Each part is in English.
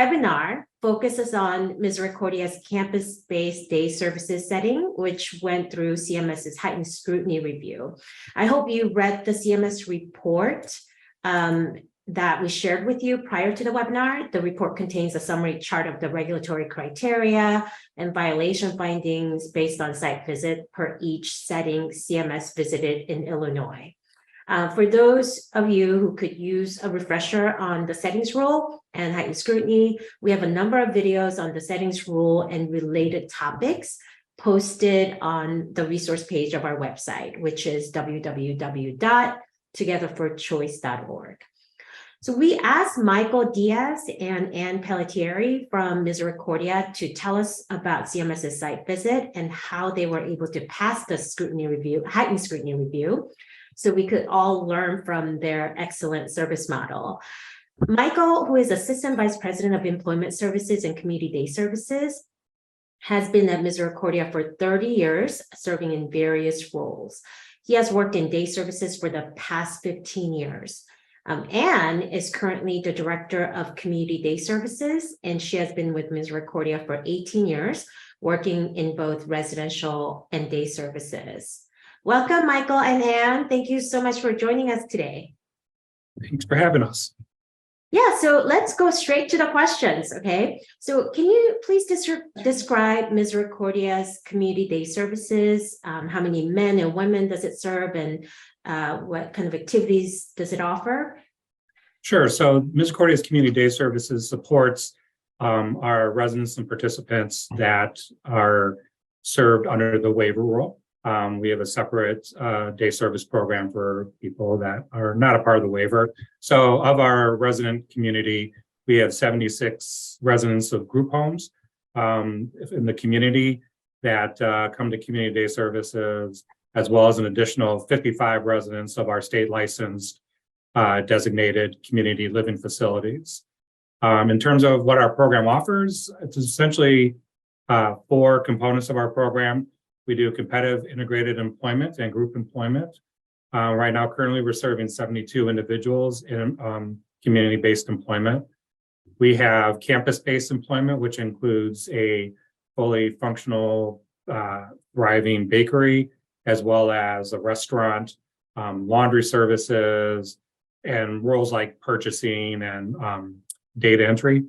webinar focuses on Misericordia's campus-based day services setting, which went through CMS's heightened scrutiny review. I hope you read the CMS report that we shared with you prior to the webinar. The report contains a summary chart of the regulatory criteria and violation findings based on site visit per each setting CMS visited in Illinois. For those of you who could use a refresher on the settings rule and heightened scrutiny, we have a number of videos on the settings rule and related topics posted on the resource page of our website, which is www.togetherforchoice.org. So we asked Michael Diaz and Ann Pelletieri from Misericordia to tell us about CMS's site visit and how they were able to pass the heightened scrutiny review, so we could all learn from their excellent service model. Michael, who is Assistant Vice President of Employment Services and Community Day Services, has been at Misericordia for 30 years, serving in various roles. He has worked in day services for the past 15 years. Anne is currently the Director of Community Day Services, and she has been with Misericordia for 18 years, working in both residential and day services. Welcome, Michael and Anne. Thank you so much for joining us today. Thanks for having us. Yeah, so let's go straight to the questions, okay? So can you please describe Misericordia's Community Day Services? How many men and women does it serve, and what kind of activities does it offer? Sure. So Misericordia's Community Day Services supports our residents and participants that are served under the waiver rule. We have a separate day service program for people that are not a part of the waiver. So of our resident community, we have 76 residents of group homes in the community that come to community day services, as well as an additional 55 residents of our state licensed designated community living facilities. In terms of what our program offers, it's essentially 4 components of our program. We do competitive integrated employment and group employment. Right now, currently, we're serving 72 individuals in community-based employment. We have campus-based employment, which includes a fully functional, thriving bakery, as well as a restaurant, laundry services, and roles like purchasing and data entry.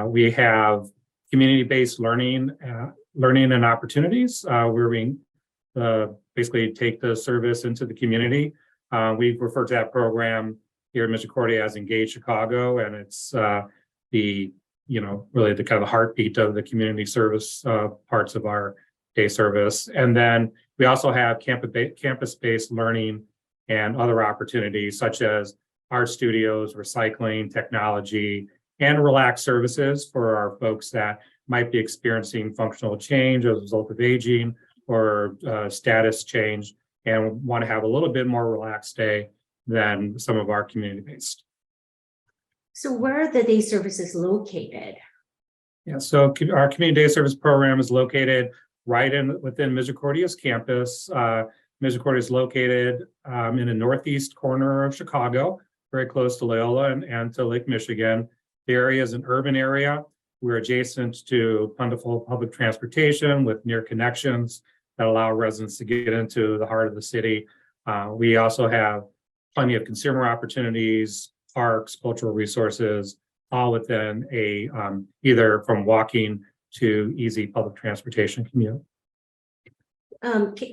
We have community-based learning and opportunities, where we basically take the service into the community. We refer to that program here at Misericordia as Engage Chicago, and it's really the kind of heartbeat of the community service parts of our day service. And then we also have campus-based learning and other opportunities such as art studios, recycling, technology, and relaxed services for our folks that might be experiencing functional change as a result of aging or status change and want to have a little bit more relaxed day than some of our community-based. So where are the day services located? Yeah, so our community day service program is located right within Misericordia's campus. Misericordia is located in the northeast corner of Chicago, very close to Loyola and to Lake Michigan. The area is an urban area. We're adjacent to plentiful public transportation with near connections that allow residents to get into the heart of the city. We also have plenty of consumer opportunities, parks, cultural resources, all within a either from walking to easy public transportation commute.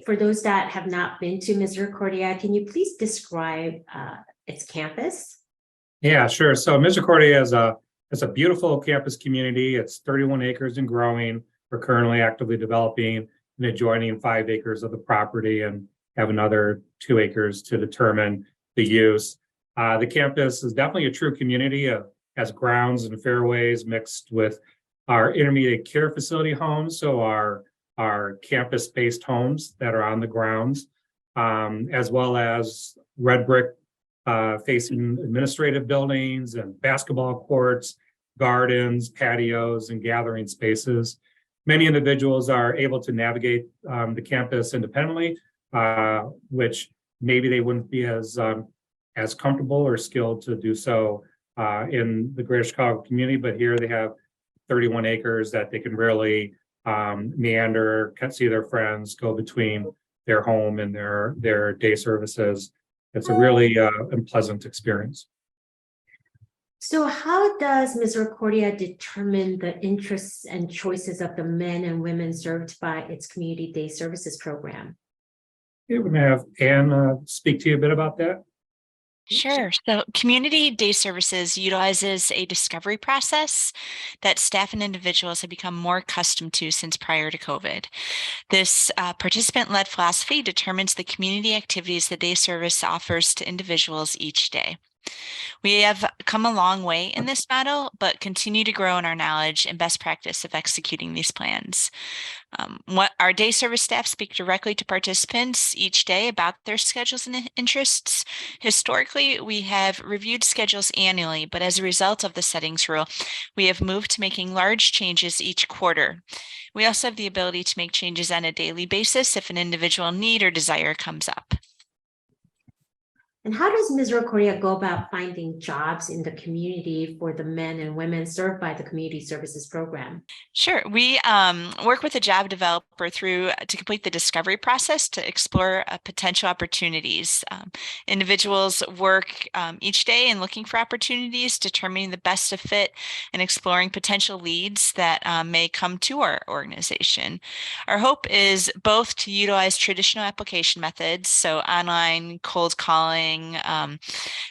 For those that have not been to Misericordia, can you please describe its campus? Yeah, sure. So Misericordia is a beautiful campus community. It's 31 acres and growing. We're currently actively developing an adjoining 5 acres of the property and have another 2 acres to determine the use. The campus is definitely a true community. Has grounds and fairways mixed with our intermediate care facility homes, so our campus-based homes that are on the grounds, as well as red brick facing administrative buildings and basketball courts, gardens, patios, and gathering spaces. Many individuals are able to navigate the campus independently, which maybe they wouldn't be as comfortable or skilled to do so in the greater Chicago community, but here they have 31 acres that they can really meander, see their friends, go between their home and their day services. It's a really unpleasant experience. So how does Misericordia determine the interests and choices of the men and women served by its community day services program? Yeah, we're going to have Ann speak to you a bit about that. Sure. So community day services utilizes a discovery process that staff and individuals have become more accustomed to since prior to COVID. This participant-led philosophy determines the community activities the day service offers to individuals each day. We have come a long way in this model, but continue to grow in our knowledge and best practice of executing these plans. What our day service staff speak directly to participants each day about their schedules and interests. Historically, we have reviewed schedules annually, but as a result of the settings rule, we have moved to making large changes each quarter. We also have the ability to make changes on a daily basis if an individual need or desire comes up. And how does Misericordia go about finding jobs in the community for the men and women served by the community services program? Sure. We work with a job developer to complete the discovery process to explore potential opportunities. Individuals work each day in looking for opportunities, determining the best fit, and exploring potential leads that may come to our organization. Our hope is both to utilize traditional application methods, so online cold calling,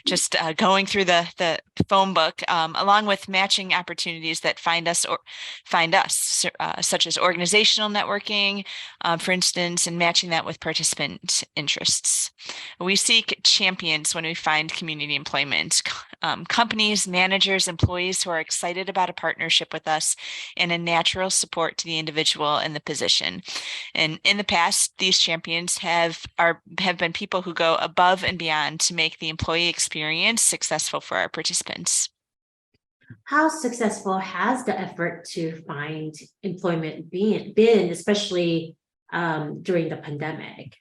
just going through the phone book, along with matching opportunities that find us, such as organizational networking, for instance, and matching that with participant interests. We seek champions when we find community employment, companies, managers, employees who are excited about a partnership with us and a natural support to the individual in the position. And in the past, these champions have been people who go above and beyond to make the employee experience successful for our participants. How successful has the effort to find employment been, especially during the pandemic?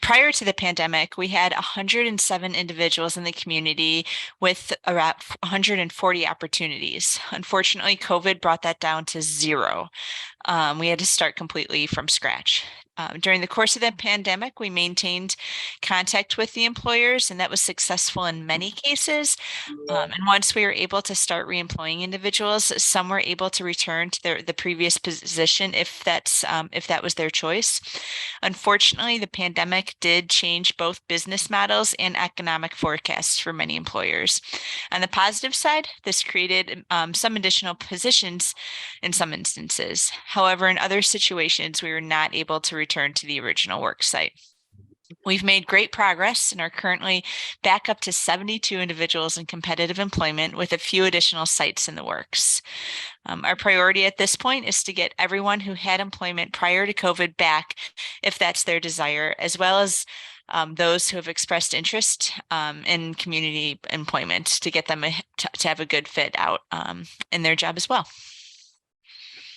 Prior to the pandemic, we had 107 individuals in the community with around 140 opportunities. Unfortunately, COVID brought that down to 0. We had to start completely from scratch. During the course of the pandemic, we maintained contact with the employers, and that was successful in many cases. And once we were able to start reemploying individuals, some were able to return to the previous position if that was their choice. Unfortunately, the pandemic did change both business models and economic forecasts for many employers. On the positive side, this created some additional positions in some instances. However, in other situations, we were not able to return to the original work site. We've made great progress and are currently back up to 72 individuals in competitive employment with a few additional sites in the works. Our priority at this point is to get everyone who had employment prior to COVID back, if that's their desire, as well as those who have expressed interest in community employment to get them to have a good fit out in their job as well.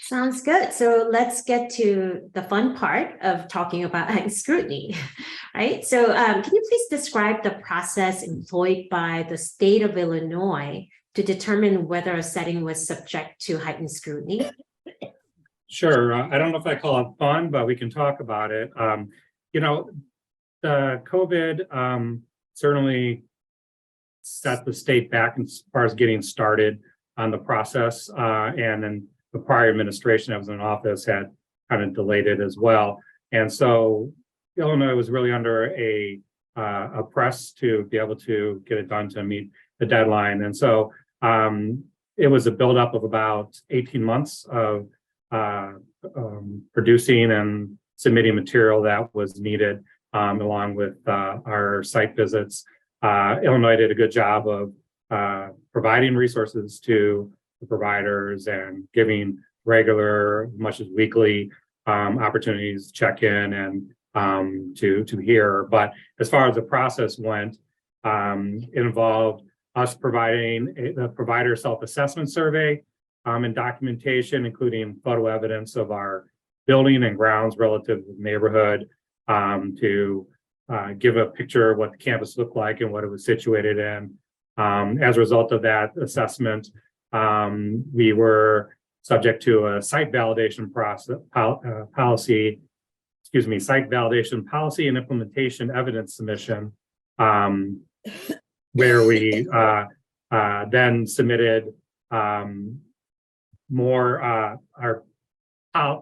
Sounds good. So let's get to the fun part of talking about scrutiny, right? So can you please describe the process employed by the state of Illinois to determine whether a setting was subject to heightened scrutiny? Sure. I don't know if I call it fun, but we can talk about it. The COVID certainly set the state back as far as getting started on the process, and then the prior administration that was in office had kind of delayed it as well. And so Illinois was really under a press to be able to get it done to meet the deadline. And so it was a buildup of about 18 months of producing and submitting material that was needed, along with our site visits. Illinois did a good job of providing resources to the providers and giving regular, much as weekly, opportunities to check in and to hear. But as far as the process went, it involved us providing the provider self-assessment survey and documentation, including photo evidence of our building and grounds relative to the neighborhood, to give a picture of what the campus looked like and what it was situated in. As a result of that assessment, we were subject to a site validation site validation policy and implementation evidence submission, where we then submitted more our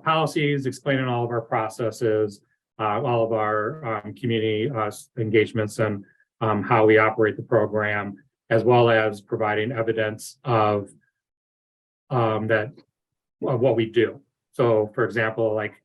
policies, explaining all of our processes, all of our community engagements, and how we operate the program, as well as providing evidence of what we do. So, for example, like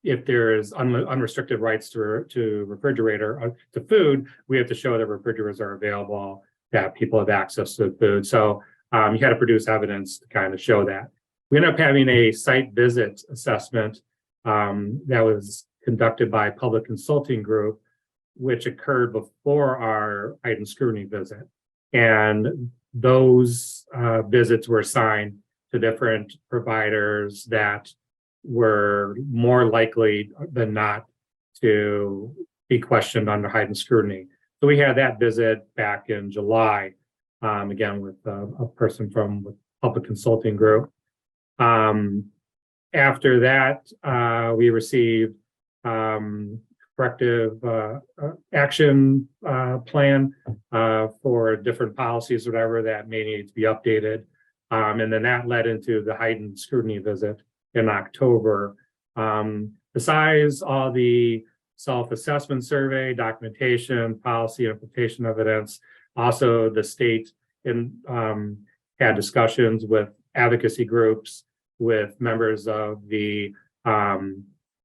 if there is unrestricted rights to refrigerator to food, we have to show that refrigerators are available, that people have access to food. So you had to produce evidence to kind of show that. We ended up having a site visit assessment that was conducted by a public consulting group, which occurred before our heightened scrutiny visit. And those visits were assigned to different providers that were more likely than not to be questioned under heightened scrutiny. So we had that visit back in July, again, with a person from the public consulting group. After that, we received corrective action plan for different policies, whatever that may need to be updated. And then that led into the heightened scrutiny visit in October. Besides all the self-assessment survey, documentation, policy, implementation evidence, also the state had discussions with advocacy groups, with members of the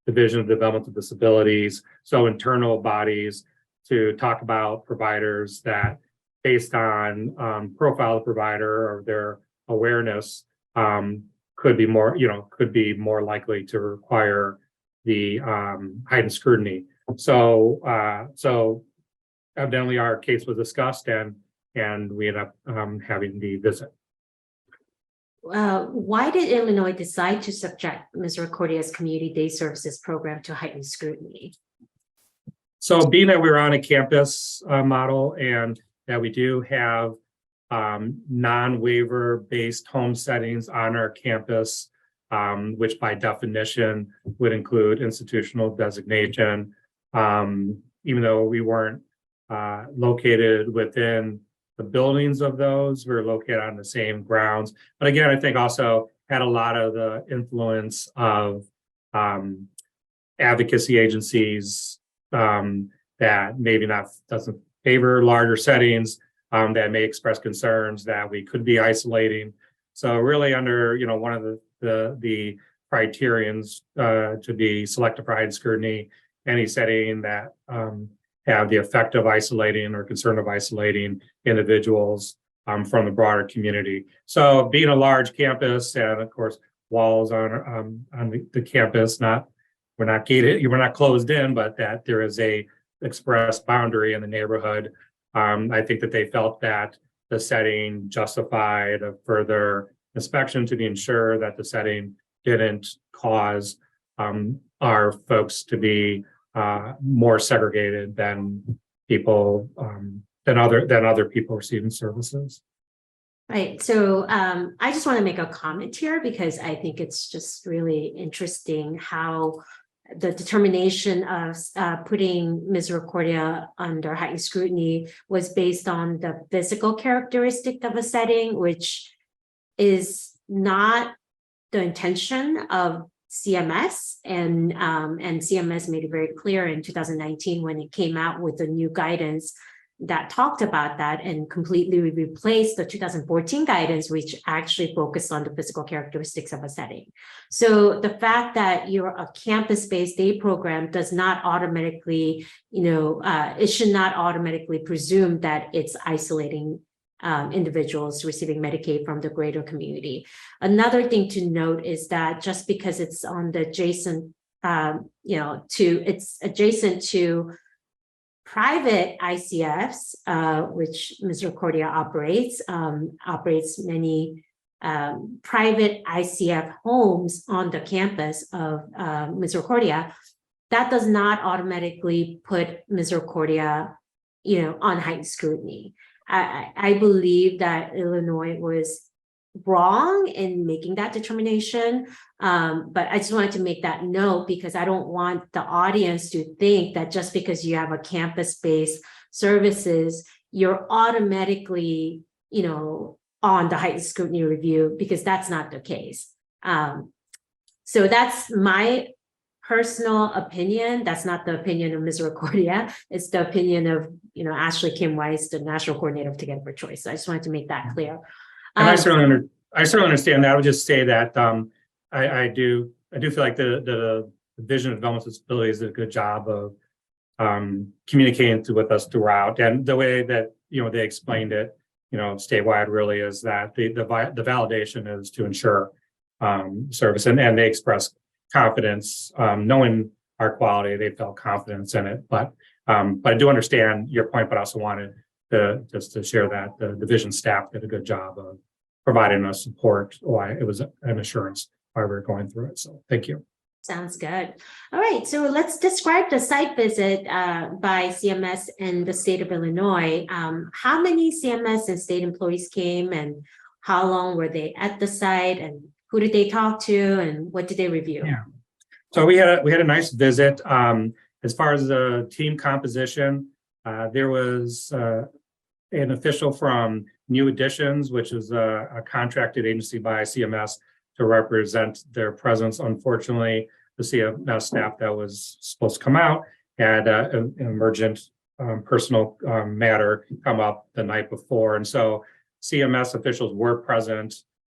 Division of Developmental Disabilities, so internal bodies, to talk about providers that, based on profile of the provider or their awareness, could be more likely to require the heightened scrutiny. So evidently our case was discussed, and we ended up having the visit. Why did Illinois decide to subject Misericordia's Community Day Services program to heightened scrutiny? So, being that we're on a campus model, and that we do have non-waiver based home settings on our campus, which by definition would include institutional designation, even though we weren't located within the buildings of those, we were located on the same grounds. But again, I think also had a lot of the influence of advocacy agencies that maybe doesn't favor larger settings, that may express concerns that we could be isolating. So really, under one of the criterions to be selected for heightened scrutiny, any setting that have the effect of isolating or concern of isolating individuals from the broader community. So, being a large campus, and of course walls on the campus, we're not gated, we're not closed in, but that there is a express boundary in the neighborhood. I think that they felt that the setting justified a further inspection to be ensured that the setting didn't cause our folks to be more segregated than people than other people receiving services. Right. So I just want to make a comment here, because I think it's just really interesting how the determination of putting Misericordia under heightened scrutiny was based on the physical characteristic of a setting, which is not the intention of CMS, and CMS made it very clear in 2019 when it came out with the new guidance that talked about that, and completely replaced the 2014 guidance, which actually focused on the physical characteristics of a setting. So the fact that you're a campus-based day program does not automatically, it should not automatically presume that it's isolating individuals receiving Medicaid from the greater community. Another thing to note is that just because it's on the adjacent, it's adjacent to private ICFs, which Misericordia operates many private ICF homes on the campus of Misericordia. That does not automatically put Misericordia on heightened scrutiny. I believe that Illinois was wrong in making that determination. But I just wanted to make that note because I don't want the audience to think that just because you have a campus-based services, you're automatically, on the heightened scrutiny review, because that's not the case. So that's my personal opinion. That's not the opinion of Misericordia. It's the opinion of, Ashley Kim Weiss, the National Coordinator of Together for Choice. So I just wanted to make that clear. And I certainly understand that. I would just say that I do feel like the Division of Developmental Disabilities did a good job of communicating with us throughout, and the way that they explained it, statewide really is that the validation is to ensure service, and they express confidence, knowing our quality. They felt confidence in it, but I do understand your point, but I also wanted to share that the division staff did a good job of providing us support. Why it was an assurance while we were going through it. So thank you. Sounds good. All right, so let's describe the site visit by CMS in the state of Illinois. How many CMS and state employees came, and how long were they at the site, and who did they talk to, and what did they review? Yeah. So we had a nice visit. As far as the team composition, there was an official from New Additions, which is a contracted agency by CMS to represent their presence. Unfortunately, the CMS staff that was supposed to come out had an emergent personal matter come up the night before. And so CMS officials were present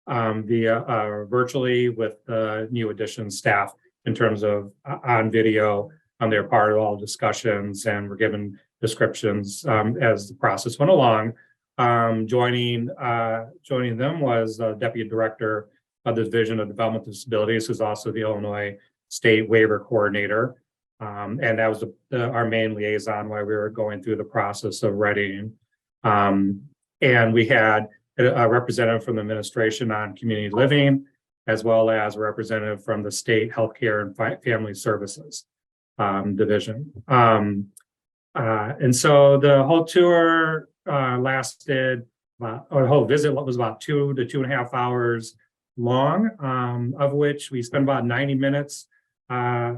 via virtually with the New Additions staff in terms of on video. They're part of all discussions and were given descriptions as the process went along. Joining them was the Deputy Director of the Division of Developmental Disabilities, who's also the Illinois State Waiver Coordinator. And that was our main liaison while we were going through the process of readying. And we had a representative from the administration on community living, as well as a representative from the state healthcare and family services division. And so the whole tour lasted, or the whole visit was about 2 to 2.5 hours long, of which we spent about 90 minutes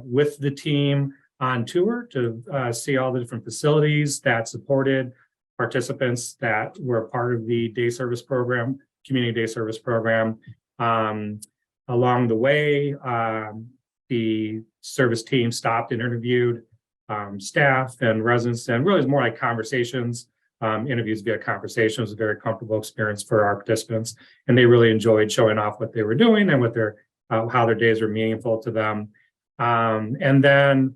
with the team on tour to see all the different facilities that supported participants that were part of the day service program, community day service program. Along the way, the service team stopped and interviewed staff and residents, and really it was more like conversations, interviews via conversation. It was a very comfortable experience for our participants, and they really enjoyed showing off what they were doing and what how their days were meaningful to them. And then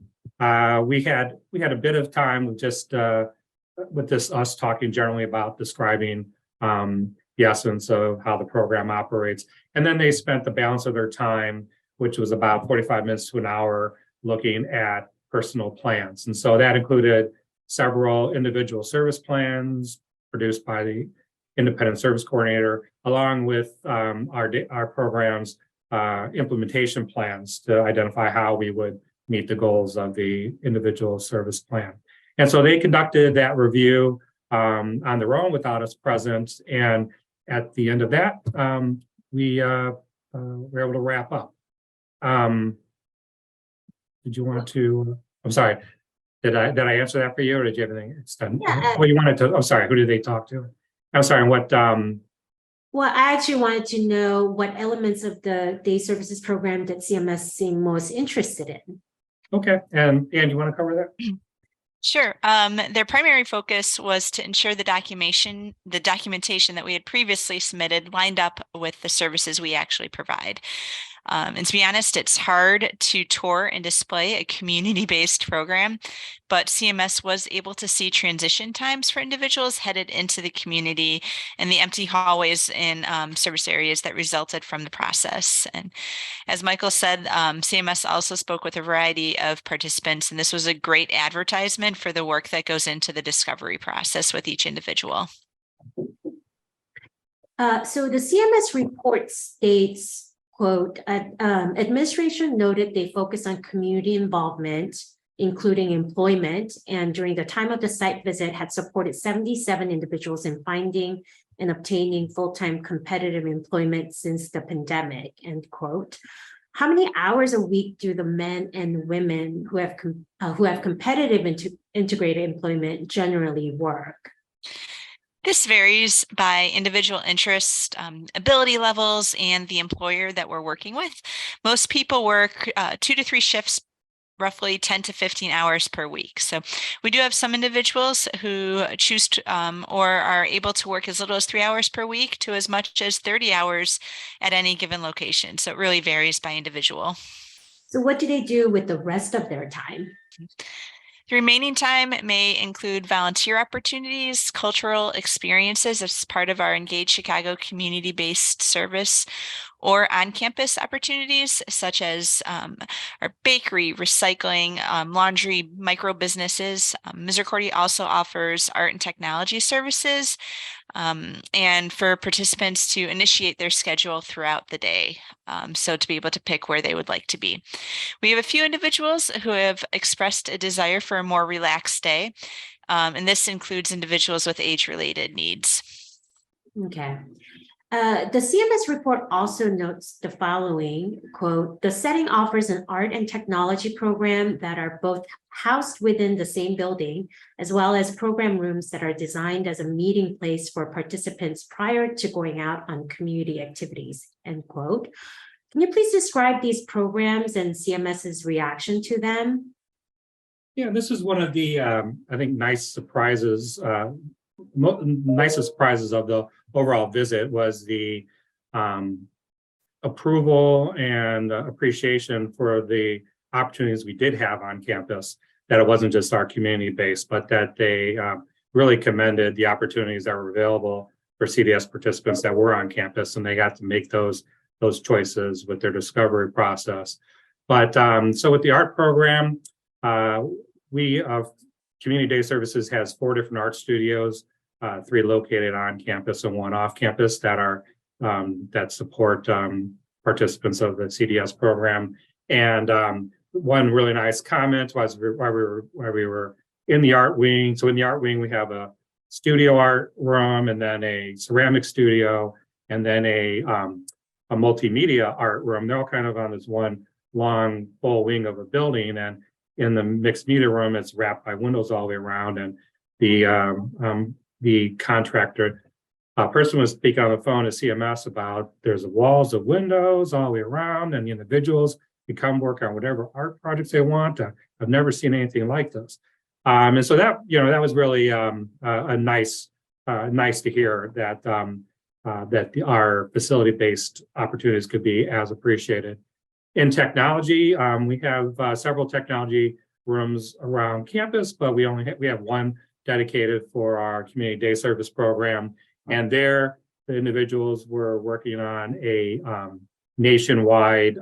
we had a bit of time with just with us talking generally about describing the essence of how the program operates. And then they spent the balance of their time, which was about 45 minutes to an hour, looking at personal plans. And so that included several individual service plans produced by the independent service coordinator, along with our program's implementation plans to identify how we would meet the goals of the individual service plan. And so they conducted that review on their own without us present. And at the end of that, we were able to wrap up. Did you want to? I'm sorry. Did I answer that for you, or did you have anything extended? Yeah. Well, you wanted to. I'm sorry. Who did they talk to? I'm sorry. What? Well, I actually wanted to know what elements of the day services program that CMS seemed most interested in. Okay. And you want to cover that? Sure. Their primary focus was to ensure the documentation that we had previously submitted lined up with the services we actually provide. And to be honest, it's hard to tour and display a community-based program, but CMS was able to see transition times for individuals headed into the community and the empty hallways in service areas that resulted from the process. And as Michael said, CMS also spoke with a variety of participants, and this was a great advertisement for the work that goes into the discovery process with each individual. So the CMS report states, quote, administration noted they focus on community involvement including employment, and during the time of the site visit had supported 77 individuals in finding and obtaining full-time competitive employment since the pandemic, end quote. How many hours a week do the men and women who have competitive integrated employment generally work? This varies by individual interest, ability levels, and the employer that we're working with. Most people work 2 to 3 shifts, roughly 10 to 15 hours per week. So we do have some individuals who choose to, or are able to work as little as 3 hours per week to as much as 30 hours at any given location. So it really varies by individual. So what do they do with the rest of their time? The remaining time may include volunteer opportunities, cultural experiences as part of our Engage Chicago community-based service, or on-campus opportunities such as our bakery, recycling, laundry, micro businesses. Misericordia also offers art and technology services, and for participants to initiate their schedule throughout the day, so to be able to pick where they would like to be. We have a few individuals who have expressed a desire for a more relaxed day, and this includes individuals with age-related needs. Okay. The CMS report also notes the following, quote, the setting offers an art and technology program that are both housed within the same building, as well as program rooms that are designed as a meeting place for participants prior to going out on community activities, end quote. Can you please describe these programs and CMS's reaction to them? Yeah, this is one of the, I think, nicest surprises of the overall visit was the approval and appreciation for the opportunities we did have on campus, that it wasn't just our community base, but that they really commended the opportunities that were available for CDS participants that were on campus, and they got to make those choices with their discovery process. But so with the art program, Community Day Services has 4 different art studios, 3 located on campus and 1 off campus that are that support participants of the CDS program. And one really nice comment was while we were in the art wing. So in the art wing, we have a studio art room, and then a ceramic studio, and then a multimedia art room. They're all kind of on this one long full wing of a building. And in the mixed media room, it's wrapped by windows all the way around. And the contractor person was speaking on the phone to CMS about there's walls of windows all the way around, and the individuals can come work on whatever art projects they want. I've never seen anything like this. And so that, that was really a nice to hear that that our facility-based opportunities could be as appreciated. In technology, we have several technology rooms around campus, but we have one dedicated for our community day service program. And there, the individuals were working on a nationwide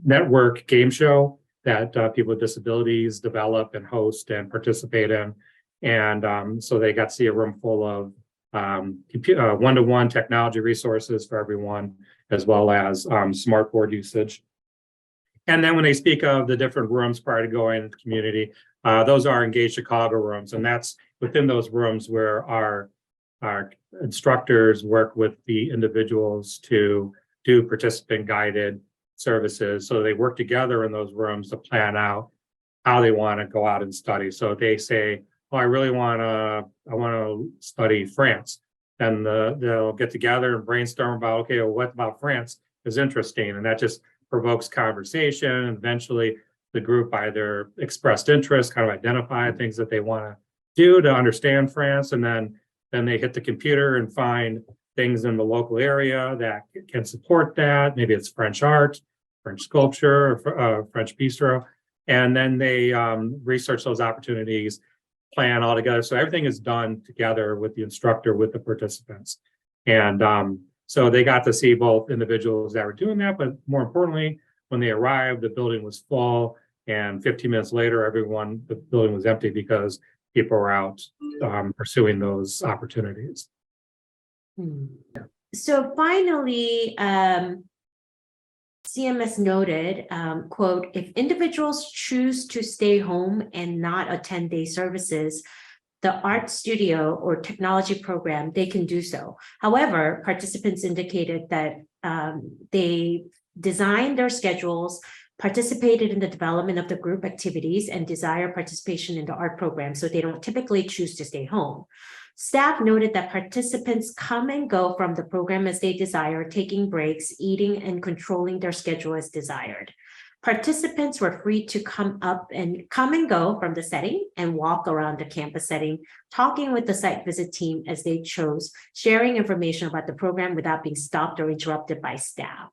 network game show that people with disabilities develop and host and participate in. And so they got to see a room full of one-to-one technology resources for everyone, as well as smart board usage. And then when they speak of the different rooms prior to going into the community, those are Engage Chicago rooms. And that's within those rooms where our instructors work with the individuals to do participant guided services. So they work together in those rooms to plan out how they want to go out and study. So they say, oh, I want to study France. Then they'll get together and brainstorm about, okay, well, what about France is interesting? And that just provokes conversation. And eventually the group either expressed interest, kind of identify things that they want to do to understand France. And then they hit the computer and find things in the local area that can support that. Maybe it's French art, French sculpture, or French bistro. And then they research those opportunities, plan all together. So everything is done together with the instructor, with the participants. And so they got to see both individuals that were doing that, but more importantly, when they arrived, the building was full, and 15 minutes later, the building was empty because people were out pursuing those opportunities. So finally, CMS noted, quote, if individuals choose to stay home and not attend day services, the art studio or technology program, they can do so. However, participants indicated that they designed their schedules, participated in the development of the group activities, and desire participation in the art program, so they don't typically choose to stay home. Staff noted that participants come and go from the program as they desire, taking breaks, eating, and controlling their schedule as desired. Participants were free to come and go from the setting and walk around the campus setting, talking with the site visit team as they chose, sharing information about the program without being stopped or interrupted by staff.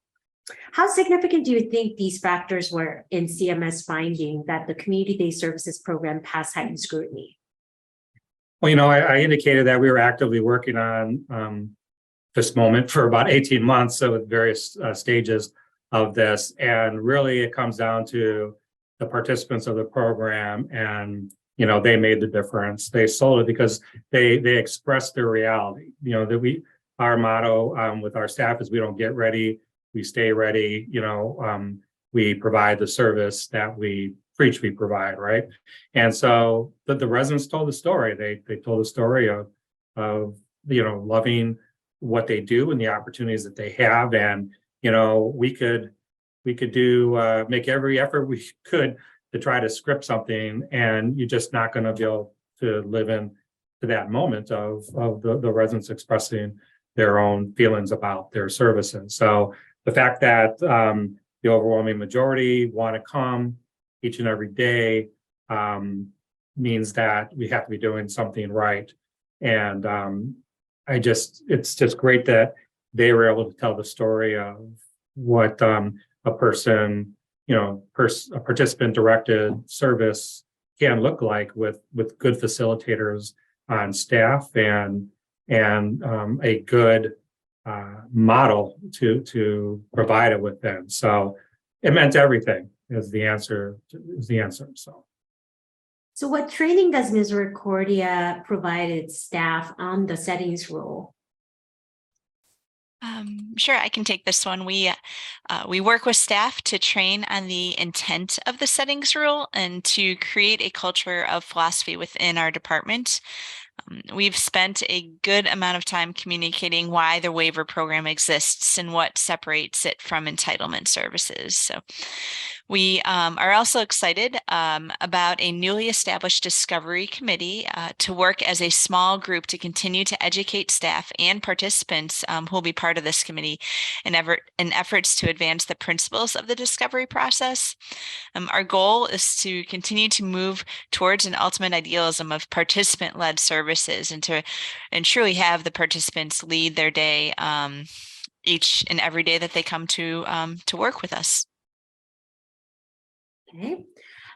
How significant do you think these factors were in CMS finding that the community day services program passed heightened scrutiny? Well, I indicated that we were actively working on this moment for about 18 months, so with various stages of this. And really it comes down to the participants of the program, and, they made the difference. They sold it because they expressed their reality. That our motto with our staff is we don't get ready, we stay ready. We provide the service that we preach we provide, right? And so the residents told the story. They told the story of loving what they do and the opportunities that they have. And we could do make every effort we could to try to script something, and you're just not going to be able to live in to that moment of the residents expressing their own feelings about their services. So the fact that the overwhelming majority want to come each and every day means that we have to be doing something right. And it's just great that they were able to tell the story of what a person, a participant directed service can look like with good facilitators on staff and a good model to provide it with them. So it meant everything is the answer. So what training does Misericordia provide its staff on the settings rule? Sure, I can take this one. We work with staff to train on the intent of the settings rule and to create a culture of philosophy within our department. We've spent a good amount of time communicating why the waiver program exists and what separates it from entitlement services. So we are also excited about a newly established discovery committee to work as a small group to continue to educate staff and participants who will be part of this committee in efforts to advance the principles of the discovery process. Our goal is to continue to move towards an ultimate idealism of participant-led services and truly have the participants lead their day each and every day that they come to work with us. Okay.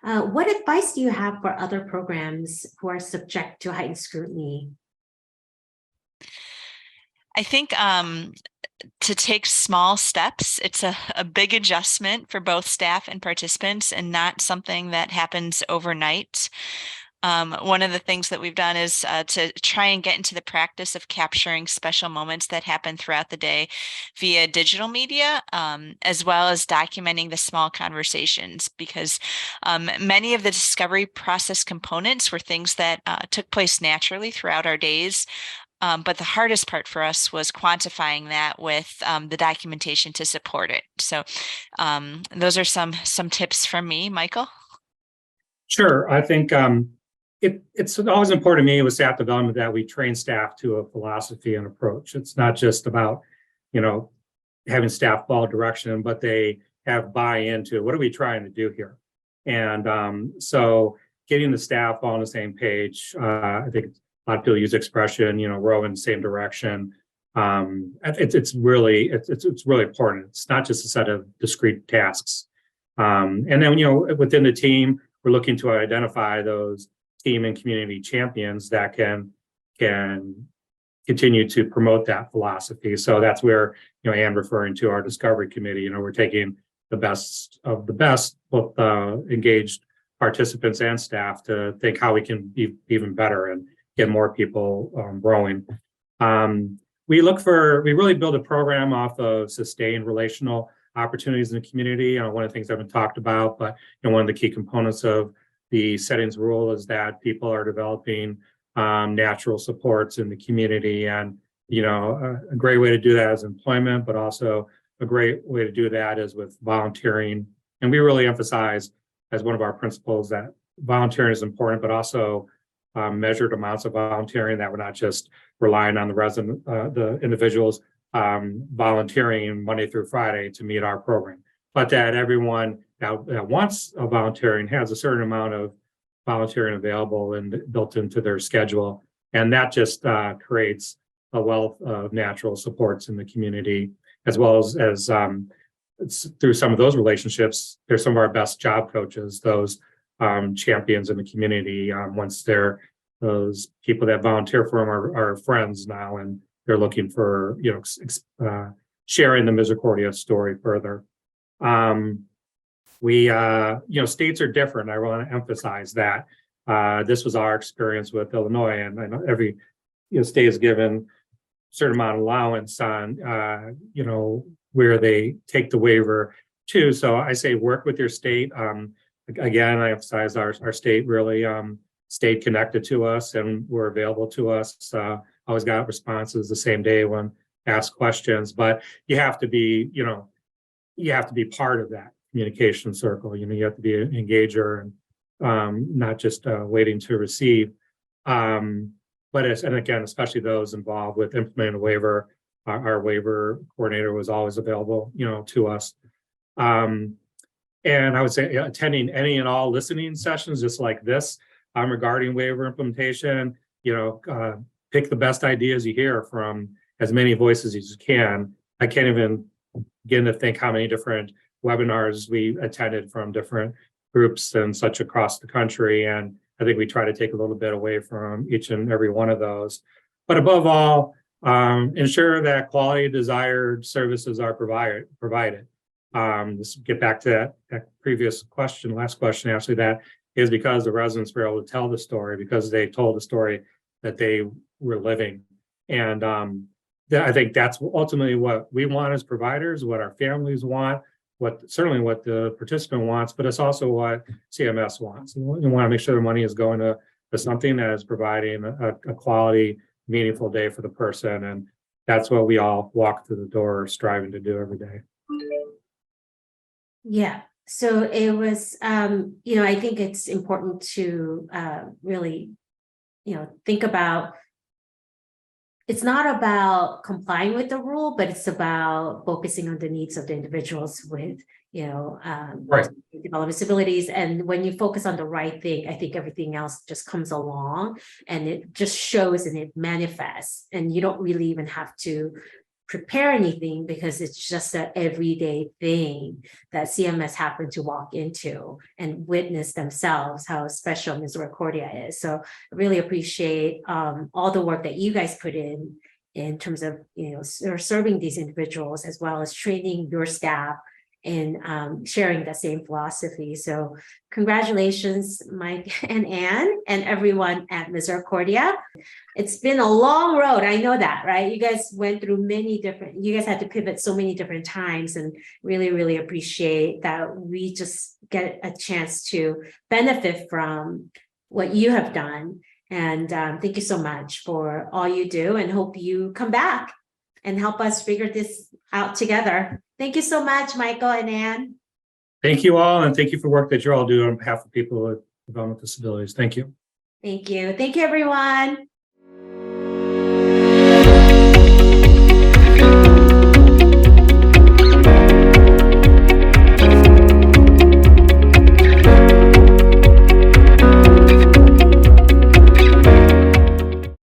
What advice do you have for other programs who are subject to heightened scrutiny? I think to take small steps. It's a big adjustment for both staff and participants and not something that happens overnight. One of the things that we've done is to try and get into the practice of capturing special moments that happen throughout the day via digital media, as well as documenting the small conversations, because many of the discovery process components were things that took place naturally throughout our days. But the hardest part for us was quantifying that with the documentation to support it. So those are some tips from me, Michael. Sure. I think it's always important to me with staff development that we train staff to a philosophy and approach. It's not just about, having staff follow direction, but they have buy-in to what are we trying to do here? And so getting the staff all on the same page, I think a lot of people use the expression, row in the same direction. It's really important. It's not just a set of discrete tasks. And then, within the team, we're looking to identify those team and community champions that can continue to promote that philosophy. So that's where, Ann referring to our discovery committee, we're taking the best of the best, both engaged participants and staff, to think how we can be even better and get more people growing. We really build a program off of sustained relational opportunities in the community. One of the things that have been talked about, but one of the key components of the settings rule is that people are developing natural supports in the community. And, a great way to do that is employment, but also a great way to do that is with volunteering. And we really emphasize as one of our principles that volunteering is important, but also measured amounts of volunteering, that we're not just relying on the individuals volunteering Monday through Friday to meet our program, but that everyone that wants a volunteering has a certain amount of volunteering available and built into their schedule. And that just creates a wealth of natural supports in the community, as well as through some of those relationships, they're some of our best job coaches, those champions in the community. Once those people that volunteer for them are friends now, and they're looking for, sharing the Misericordia story further. States are different. I want to emphasize that. This was our experience with Illinois, and I know every state is given a certain amount of allowance on, where they take the waiver to. So I say work with your state. Again, I emphasize our state really stayed connected to us and were available to us. Always got responses the same day when asked questions, but you have to be part of that communication circle. You have to be an engager and not just waiting to receive. But and again, especially those involved with implementing a waiver, our waiver coordinator was always available, to us. And I would say attending any and all listening sessions just like this regarding waiver implementation, pick the best ideas you hear from as many voices as you can. I can't even begin to think how many different webinars we attended from different groups and such across the country. And I think we try to take a little bit away from each and every one of those. But above all, ensure that quality desired services are provided. Let's get back to that previous question, last question, actually, that is because the residents were able to tell the story, because they told the story that they were living. And I think that's ultimately what we want as providers, what our families want, certainly what the participant wants, but it's also what CMS wants. We want to make sure the money is going to something that is providing a quality, meaningful day for the person. And that's what we all walk through the door striving to do every day. Yeah. So it was, I think it's important to really, think about, it's not about complying with the rule, but it's about focusing on the needs of the individuals with, Right. development disabilities. And when you focus on the right thing, I think everything else just comes along and it just shows and it manifests. And you don't really even have to prepare anything because it's just an everyday thing that CMS happened to walk into and witness themselves how special Misericordia is. So I really appreciate all the work that you guys put in terms of serving these individuals, as well as training your staff and sharing the same philosophy. So congratulations, Mike and Ann and everyone at Misericordia. It's been a long road. I know that, right? You guys went through you guys had to pivot so many different times, and really, really appreciate that we just get a chance to benefit from what you have done. And thank you so much for all you do, and hope you come back and help us figure this out together. Thank you so much, Michael and Ann. Thank you all, and thank you for work that you're all doing on behalf of people with developmental disabilities. Thank you. Thank you. Thank you, everyone.